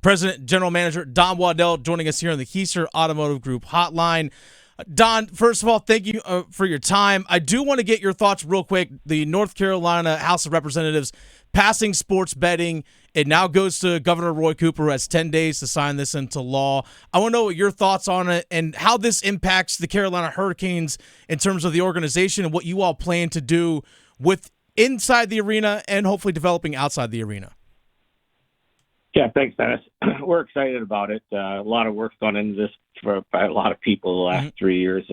President General Manager Don Waddell joining us here on the Heiser Automotive Group hotline. Don, first of all, thank you for your time. I do want to get your thoughts real quick. The North Carolina House of Representatives passing sports betting. It now goes to Governor Roy Cooper, who has 10 days to sign this into law. I want to know what your thoughts on it and how this impacts the Carolina Hurricanes in terms of the organization and what you all plan to do with inside the arena and hopefully developing outside the arena. Yeah, thanks, Dennis. We're excited about it. A lot of work's gone into this by a lot of people the last 3 years.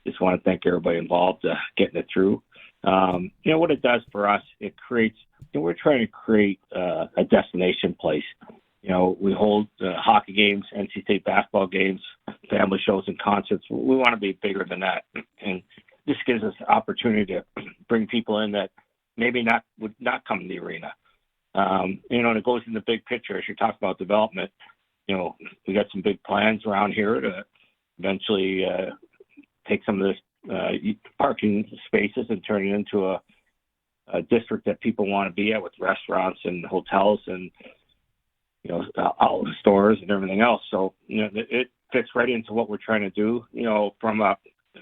Just want to thank everybody involved getting it through. What it does for us, it creates, we're trying to create a destination place. We hold hockey games, NC State basketball games, family shows and concerts. We want to be bigger than that. And this gives us the opportunity to bring people in that maybe would not come to the arena. And it goes in the big picture as you talk about development. We got some big plans around here to eventually take some of this parking spaces and turn it into a district that people want to be at with restaurants and hotels and, outlet stores and everything else. So, it fits right into what we're trying to do. From a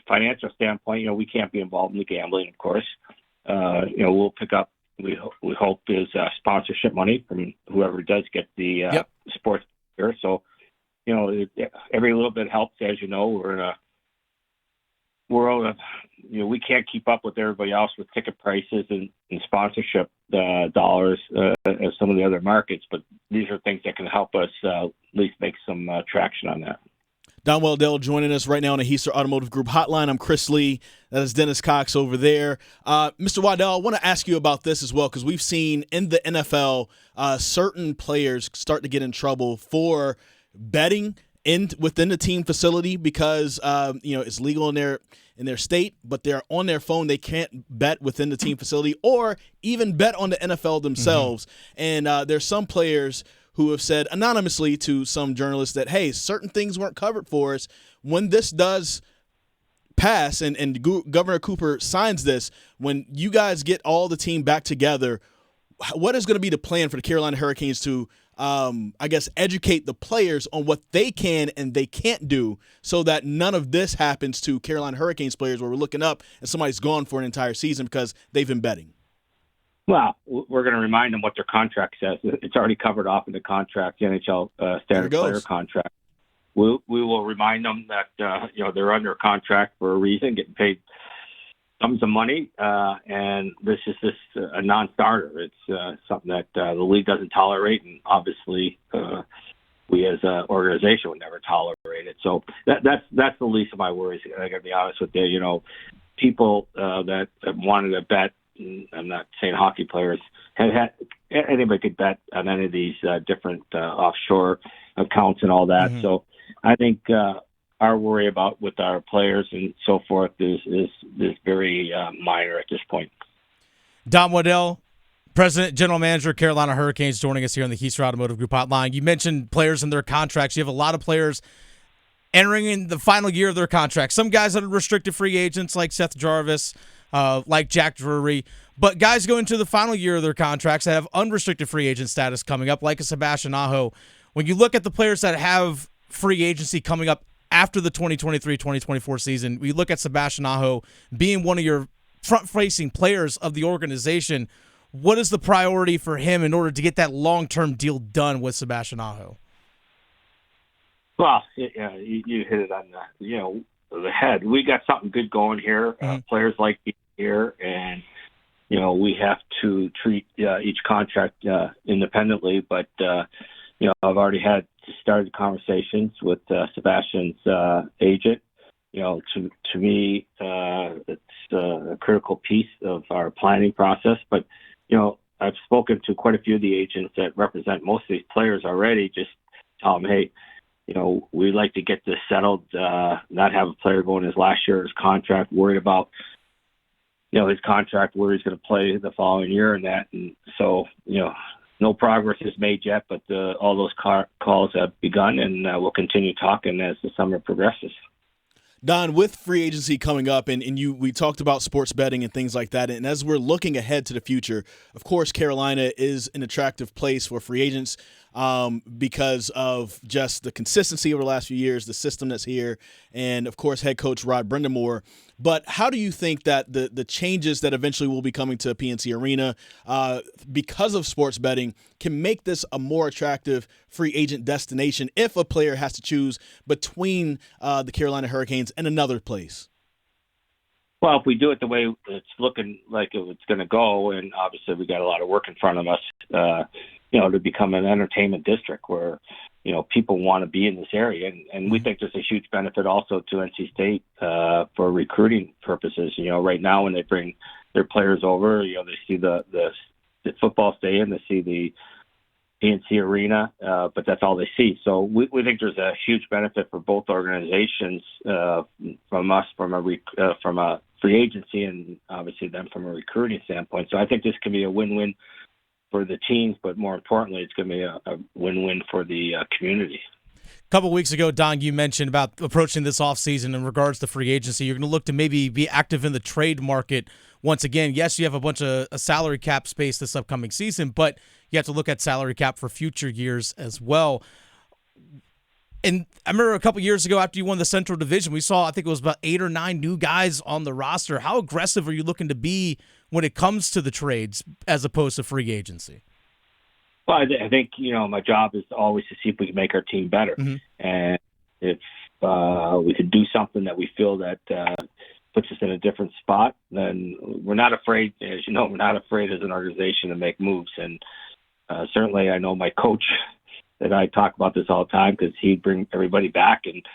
financial standpoint, we can't be involved in the gambling, of course. We'll pick up, we hope, is sponsorship money from whoever does get the sports here. So, every little bit helps. As you know, we're in a world of, we can't keep up with everybody else with ticket prices and sponsorship dollars as some of the other markets. But these are things that can help us at least make some traction on that. Don Waddell joining us right now on the Heiser Automotive Group hotline. I'm Chris Lee. That is Dennis Cox over there. Mr. Waddell, I want to ask you about this as well, because we've seen in the NFL certain players start to get in trouble for betting within the team facility because it's legal in their state, but they're on their phone. They can't bet within the team facility or even bet on the NFL themselves. And there's some players who have said anonymously to some journalists that, hey, certain things weren't covered for us. When this does pass and Governor Cooper signs this, when you guys get all the team back together, what is going to be the plan for the Carolina Hurricanes to, educate the players on what they can and they can't do so that none of this happens to Carolina Hurricanes players where we're looking up and somebody's gone for an entire season because they've been betting? Well, we're going to remind them what their contract says. It's already covered off in the contract, the NHL standard player contract. We will remind them that they're under contract for a reason, getting paid sums of money, and this is just a non-starter. It's something that the league doesn't tolerate, and obviously we as an organization would never tolerate it. So that's the least of my worries. I got to be honest with you. People that wanted to bet. I'm not saying hockey players. Anybody could bet on any of these different offshore accounts and all that. So I think our worry about with our players and so forth is very minor at this point. Don Waddell, President, General Manager, Carolina Hurricanes, joining us here on the Heiser Automotive Group hotline. You mentioned players and their contracts. You have a lot of players entering in the final year of their contract. Some guys that are restricted free agents like Seth Jarvis, like Jack Drury, but guys go into the final year of their contracts that have unrestricted free agent status coming up, like a Sebastian Aho. When you look at the players that have free agency coming up after the 2023-2024 season, we look at Sebastian Aho being one of your front-facing players of the organization. What is the priority for him in order to get that long-term deal done with Sebastian Aho? Well, you hit it on the head. We got something good going here. Players like here, and we have to treat each contract independently. But I've already started conversations with Sebastian's agent. To me, it's a critical piece of our planning process. But I've spoken to quite a few of the agents that represent most of these players already. Just tell them, hey, we'd like to get this settled, not have a player going his last year of his contract, worried about, his contract, where he's going to play the following year and that. And so, no progress is made yet, but all those calls have begun, and we'll continue talking as the summer progresses. Don, with free agency coming up, and we talked about sports betting and things like that, and as we're looking ahead to the future, of course, Carolina is an attractive place for free agents. because of just the consistency over the last few years, the system that's here, and, of course, head coach Rod Brindamore. But how do you think that the changes that eventually will be coming to PNC Arena because of sports betting can make this a more attractive free agent destination if a player has to choose between the Carolina Hurricanes and another place? Well, if we do it the way it's looking like it's going to go, and obviously we got a lot of work in front of us, to become an entertainment district where, people want to be in this area. And we think there's a huge benefit also to NC State for recruiting purposes. Right now when they bring their players over, they see the football stadium, they see the PNC Arena, but that's all they see. So we think there's a huge benefit for both organizations from us, from a free agency, and obviously them from a recruiting standpoint. So I think this can be a win-win for the teams, but more importantly, it's going to be a win-win for the community. A couple weeks ago, Don, you mentioned about approaching this offseason in regards to free agency. You're going to look to maybe be active in the trade market once again. Yes, you have a bunch of salary cap space this upcoming season, but you have to look at salary cap for future years as well. And I remember a couple years ago after you won the Central Division, we saw, I think it was about 8 or 9 new guys on the roster. How aggressive are you looking to be when it comes to the trades as opposed to free agency? Well, I think, my job is always to see if we can make our team better. Mm-hmm. And if we could do something that we feel that puts us in a different spot, then we're not afraid, as you know, we're not afraid as an organization to make moves. And certainly I know my coach that I talk about this all the time because he'd bring everybody back, and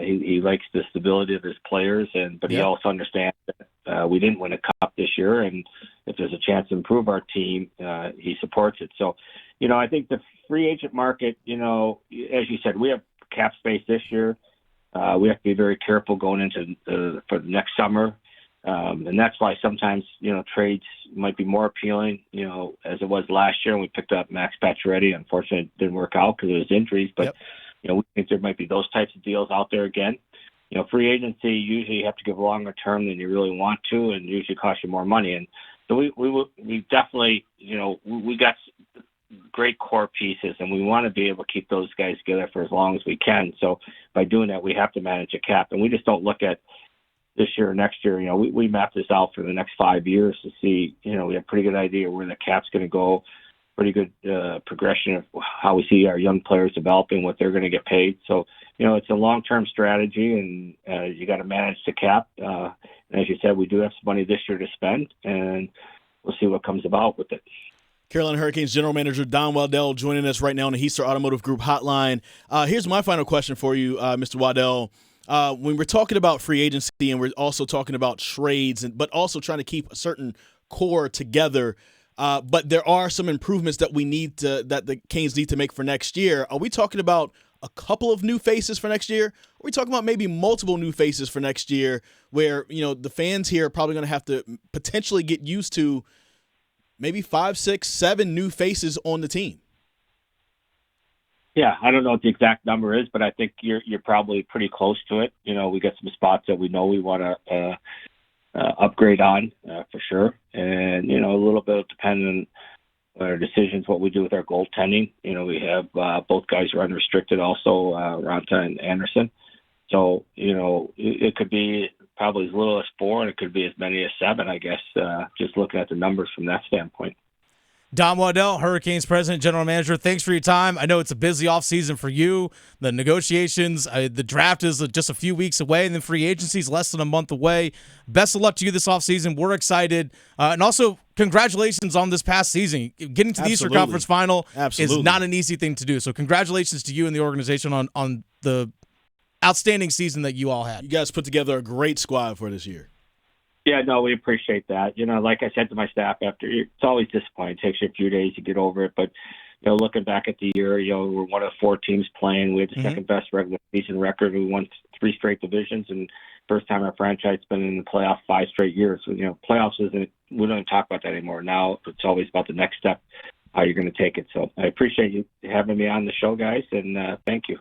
he likes the stability of his players, but he also understands that we didn't win a cup this year, and if there's a chance to improve our team, he supports it. So, I think the free agent market, as you said, we have cap space this year. We have to be very careful going into for the next summer. And that's why sometimes, trades might be more appealing, as it was last year when we picked up Max Pacioretty. Unfortunately, it didn't work out because of his injuries. But, we think there might be those types of deals out there again. Free agency, usually you have to give a longer term than you really want to, and usually cost you more money. And so we definitely, we got great core pieces, and we want to be able to keep those guys together for as long as we can. So by doing that, we have to manage a cap. And we just don't look at this year or next year. We map this out for the next 5 years to see, we have a pretty good idea where the cap's going to go, pretty good progression of how we see our young players developing, what they're going to get paid. So, it's a long-term strategy, and you got to manage the cap. And as you said, we do have some money this year to spend, and we'll see what comes about with it. Carolina Hurricanes General Manager Don Waddell joining us right now on the Heister Automotive Group hotline. Here's my final question for you, Mr. Waddell. When we're talking about free agency and we're also talking about trades, but also trying to keep a certain core together, but there are some improvements that that the Canes need to make for next year. Are we talking about a couple of new faces for next year? Are we talking about maybe multiple new faces for next year where, the fans here are probably going to have to potentially get used to maybe 5, 6, 7 new faces on the team? Yeah, I don't know what the exact number is, but I think you're probably pretty close to it. We got some spots that we know we want to upgrade on for sure, and a little bit depending on our decisions, what we do with our goaltending. We have both guys who are unrestricted, also Ranta and Anderson. So it could be probably as little as 4, and it could be as many as 7, I guess. Just looking at the numbers from that standpoint. Don Waddell, Hurricanes President, General Manager, thanks for your time. I know it's a busy offseason for you. The negotiations, the draft is just a few weeks away, and then free agency is less than a month away. Best of luck to you this offseason. We're excited. And also, congratulations on this past season. Getting to the Eastern Conference Final is not an easy thing to do. So congratulations to you and the organization on the outstanding season that you all had. You guys put together a great squad for this year. Yeah, no, we appreciate that. Like I said to my staff after, it's always disappointing. It takes you a few days to get over it. But, looking back at the year, we're one of 4 teams playing. We had the second best regular season record. We won 3 straight divisions, and first time our franchise has been in the playoff 5 straight years. So, playoffs isn't, we don't even talk about that anymore. Now it's always about the next step, how you're going to take it. So I appreciate you having me on the show, guys, and thank you.